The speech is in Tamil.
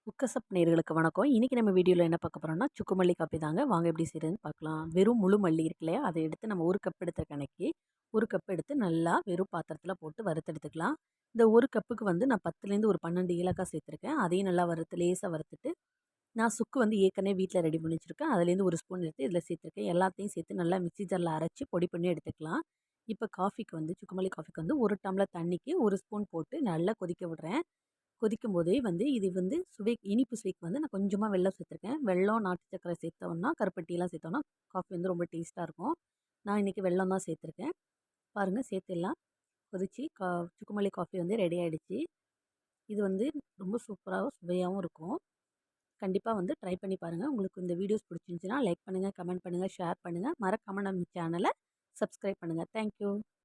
குக்கசப் நேயர்களுக்கு வணக்கம். இன்னைக்கு நம்ம வீடியோல என்ன பார்க்க போறோம்னா, சுக்கு மல்லி காப்பி தாங்க. வாங்க எப்படி செய்றதுன்னு பார்க்கலாம். வெறும் முழு மல்லி இருக்கு இல்லையா? அத எடுத்து நம்ம 1 கப் எடுத்த கணக்கி, 1 கப் எடுத்து நல்லா வெறும் பாத்திரத்தில போட்டு வறுத்தெடுத்துக்கலாம். இந்த 1 கப்புக்கு வந்து நான் 10லேருந்து ஒரு 12 ஏலக்காய் சேர்த்துருக்கேன். அதையும் நல்லா லேசா வறுத்துட்டு, நான் சுக்கு வந்து ஏற்கனவே வீட்ல ரெடி பண்ணி வச்சிருக்கேன். அதுலேருந்து 1 ஸ்பூன் எடுத்து இதில சேர்த்துருக்கேன். எல்லாத்தையும் சேர்த்து நல்லா மிக்ஸி ஜார்ல அரைச்சு பொடி பண்ணி எடுத்துக்கலாம். இப்ப காஃபிக்கு வந்து சுக்கு மல்லி காஃபிக்கு வந்து 1 டம்ளர் தண்ணிக்கு 1 ஸ்பூன் போட்டு நல்லா கொதிக்க விடுறேன். கொதிக்கும்போதே வந்து இது வந்து இனிப்பு சுவைக்கு வந்து நான் கொஞ்சமா வெல்லம் சேர்த்துருக்கேன். வெல்லம், நாட்டு சர்க்கரை சேர்த்தோம்னா, கருப்பட்டிலாம் சேர்த்தோம்னா, காஃபி வந்து ரொம்ப டேஸ்ட்டா இருக்கும். நான் இன்னைக்கு வெல்லம் தான் சேர்த்துருக்கேன். பாருங்க சேர்த்துடலாம். கொதிச்சு சுக்குமல்லி காஃபி வந்து ரெடி ஆயிடுச்சு. இது வந்து ரொம்ப சூப்பராவும், சுவையாவும் இருக்கும். கண்டிப்பா வந்து ட்ரை பண்ணி பாருங்க. உங்களுக்கு இந்த வீடியோஸ் பிடிச்சிருந்துச்சுன்னா, லைக் பண்ணுங்க, கமெண்ட் பண்ணுங்க, ஷேர் பண்ணுங்க. மறக்காம நம்ம சேனல சப்ஸ்கிரைப் பண்ணுங்க. Thank you.